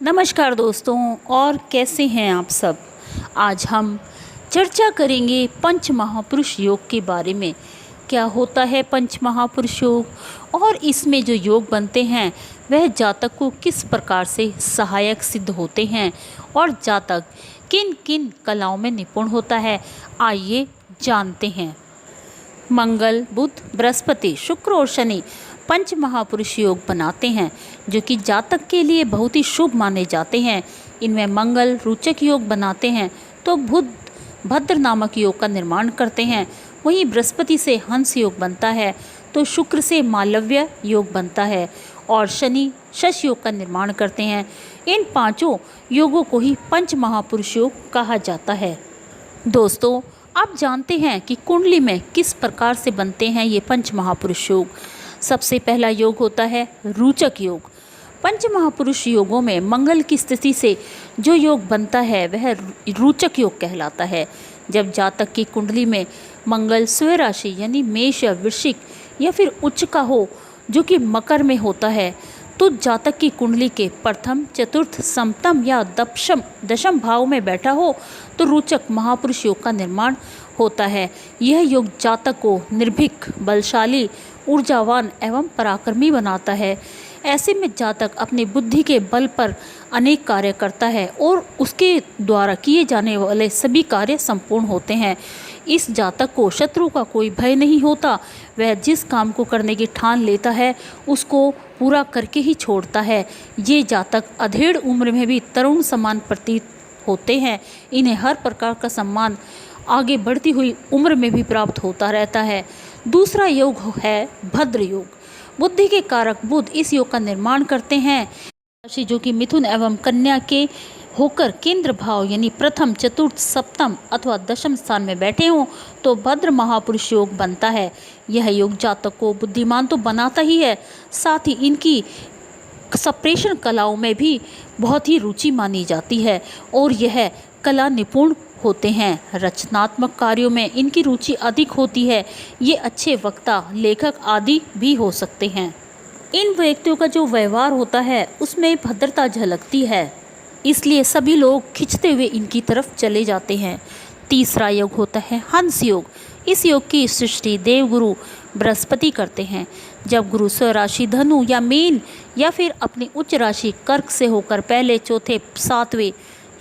नमस्कार दोस्तों, और कैसे हैं आप सब। आज हम चर्चा करेंगे पंच महापुरुष योग के बारे में। क्या होता है पंच महापुरुष योग और इसमें जो योग बनते हैं वह जातक को किस प्रकार से सहायक सिद्ध होते हैं और जातक किन किन कलाओं में निपुण होता है, आइए जानते हैं। मंगल, बुध, बृहस्पति, शुक्र और शनि पंच महापुरुष योग बनाते हैं जो कि जातक के लिए बहुत ही शुभ माने जाते हैं। इनमें मंगल रोचक योग बनाते हैं तो बुध भद्र नामक योग का निर्माण करते हैं। वहीं बृहस्पति से हंस योग बनता है तो शुक्र से मालव्य योग बनता है और शनि शश योग का निर्माण करते हैं। इन पांचों योगों को ही पंच महापुरुष योग कहा जाता है। दोस्तों, आप जानते हैं कि कुंडली में किस प्रकार से बनते हैं ये पंच महापुरुष योग। सबसे पहला योग होता है रोचक योग। पंच महापुरुष योगों में मंगल की स्थिति से जो योग बनता है वह रोचक योग कहलाता है। जब जातक की कुंडली में मंगल स्वयं राशि यानी मेष या वृश्चिक या फिर उच्च का हो जो कि मकर में होता है तो जातक की कुंडली के प्रथम, चतुर्थ, सप्तम या दशम भाव में बैठा हो तो रोचक महापुरुष योग का निर्माण होता है। यह योग जातक को निर्भीक, बलशाली, ऊर्जावान एवं पराक्रमी बनाता है। ऐसे में जातक अपनी बुद्धि के बल पर अनेक कार्य करता है और उसके द्वारा किए जाने वाले सभी कार्य संपूर्ण होते हैं। इस जातक को शत्रु का कोई भय नहीं होता। वह जिस काम को करने की ठान लेता है उसको पूरा करके ही छोड़ता है। ये जातक अधेड़ उम्र में भी तरुण समान प्रतीत होते हैं। इन्हें हर प्रकार का सम्मान आगे बढ़ती हुई उम्र में भी प्राप्त होता रहता है। दूसरा योग है भद्र योग। बुद्धि के कारक बुध इस योग का निर्माण करते हैं। राशि जो कि मिथुन एवं कन्या के होकर केंद्र भाव यानी प्रथम, चतुर्थ, सप्तम अथवा दशम स्थान में बैठे हों तो भद्र महापुरुष योग बनता है। यह योग जातक को बुद्धिमान तो बनाता ही है, साथ ही इनकी संप्रेषण कलाओं में भी बहुत ही रुचि मानी जाती है और यह कला निपुण होते हैं। रचनात्मक कार्यों में इनकी रुचि अधिक होती है। ये अच्छे वक्ता, लेखक आदि भी हो सकते हैं। इन व्यक्तियों का जो व्यवहार होता है उसमें भद्रता झलकती है, इसलिए सभी लोग खिंचते हुए इनकी तरफ चले जाते हैं। तीसरा योग होता है हंस योग। इस योग की सृष्टि देवगुरु बृहस्पति करते हैं। जब गुरु स्वराशि धनु या मीन या फिर अपनी उच्च राशि कर्क से होकर पहले, चौथे, सातवें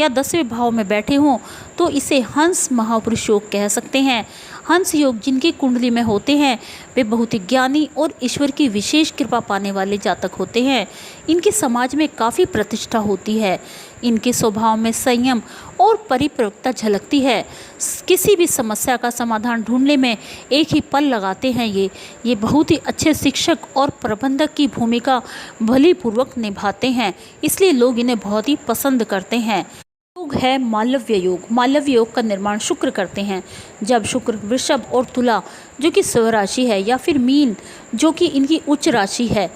या 10वें भाव में बैठे हों तो इसे हंस महापुरुष योग कह सकते हैं। हंस योग जिनकी कुंडली में होते हैं वे बहुत ही ज्ञानी और ईश्वर की विशेष कृपा पाने वाले जातक होते हैं। इनकी समाज में काफ़ी प्रतिष्ठा होती है। इनके स्वभाव में संयम और परिपक्वता झलकती है। किसी भी समस्या का समाधान ढूंढने में एक ही पल लगाते हैं। ये बहुत ही अच्छे शिक्षक और प्रबंधक की भूमिका भलीपूर्वक निभाते हैं, इसलिए लोग इन्हें बहुत ही पसंद करते हैं। योग है मालव्य योग। मालव्य योग का निर्माण शुक्र करते हैं। जब शुक्र वृषभ और तुला जो कि स्वयं राशि है या फिर मीन जो कि इनकी उच्च राशि है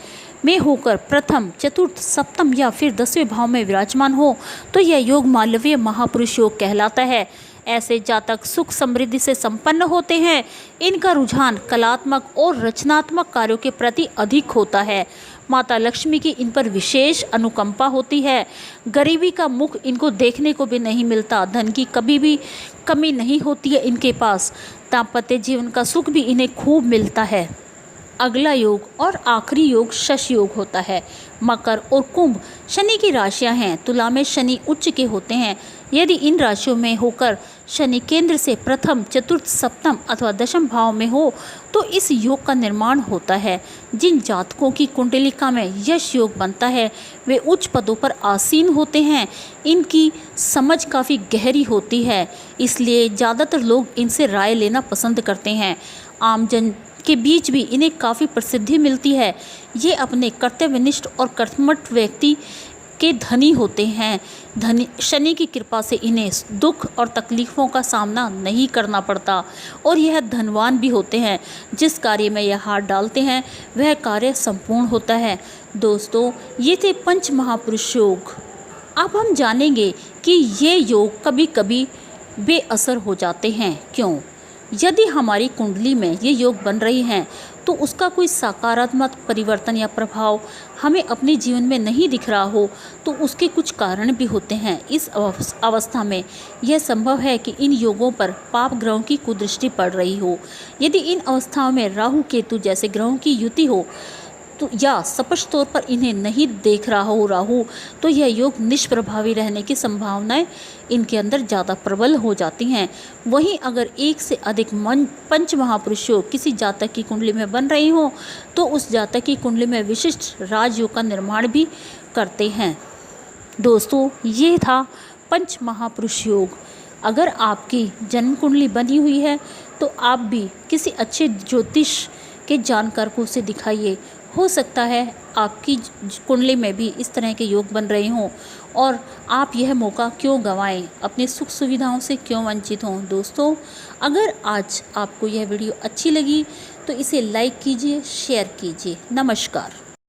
में होकर प्रथम, चतुर्थ, सप्तम या फिर 10वें भाव में विराजमान हो तो यह योग मालवीय महापुरुष योग कहलाता है। ऐसे जातक सुख समृद्धि से संपन्न होते हैं। इनका रुझान कलात्मक और रचनात्मक कार्यों के प्रति अधिक होता है। माता लक्ष्मी की इन पर विशेष अनुकंपा होती है। गरीबी का मुख इनको देखने को भी नहीं मिलता। धन की कभी भी कमी नहीं होती है इनके पास। दाम्पत्य जीवन का सुख भी इन्हें खूब मिलता है। अगला योग और आखिरी योग शश योग होता है। मकर और कुंभ शनि की राशियां हैं। तुला में शनि उच्च के होते हैं। यदि इन राशियों में होकर शनि केंद्र से प्रथम, चतुर्थ, सप्तम अथवा दशम भाव में हो तो इस योग का निर्माण होता है। जिन जातकों की कुंडलिका में यश योग बनता है वे उच्च पदों पर आसीन होते हैं। इनकी समझ काफ़ी गहरी होती है, इसलिए ज़्यादातर लोग इनसे राय लेना पसंद करते हैं। आमजन के बीच भी इन्हें काफ़ी प्रसिद्धि मिलती है। ये अपने कर्तव्यनिष्ठ और कर्मठ व्यक्ति के धनी होते हैं। शनि की कृपा से इन्हें दुख और तकलीफ़ों का सामना नहीं करना पड़ता और यह धनवान भी होते हैं। जिस कार्य में यह हाथ डालते हैं वह कार्य संपूर्ण होता है। दोस्तों, ये थे पंच महापुरुष योग। अब हम जानेंगे कि ये योग कभी कभी बेअसर हो जाते हैं। क्यों? यदि हमारी कुंडली में ये योग बन रही हैं तो उसका कोई सकारात्मक परिवर्तन या प्रभाव हमें अपने जीवन में नहीं दिख रहा हो, तो उसके कुछ कारण भी होते हैं। इस अवस्था में यह संभव है कि इन योगों पर पाप ग्रहों की कुदृष्टि पड़ रही हो। यदि इन अवस्थाओं में राहु केतु जैसे ग्रहों की युति हो तो या स्पष्ट तौर पर इन्हें नहीं देख रहा हो राहु, तो यह योग निष्प्रभावी रहने की संभावनाएं इनके अंदर ज़्यादा प्रबल हो जाती हैं। वहीं अगर एक से अधिक पंच महापुरुष योग किसी जातक की कुंडली में बन रही हो, तो उस जातक की कुंडली में विशिष्ट राजयोग का निर्माण भी करते हैं। दोस्तों, ये था पंच महापुरुष योग। अगर आपकी जन्म कुंडली बनी हुई है तो आप भी किसी अच्छे ज्योतिष के जानकार को उसे दिखाइए। हो सकता है आपकी कुंडली में भी इस तरह के योग बन रहे हों और आप यह मौका क्यों गंवाएं, अपनी सुख सुविधाओं से क्यों वंचित हों। दोस्तों, अगर आज आपको यह वीडियो अच्छी लगी तो इसे लाइक कीजिए, शेयर कीजिए। नमस्कार।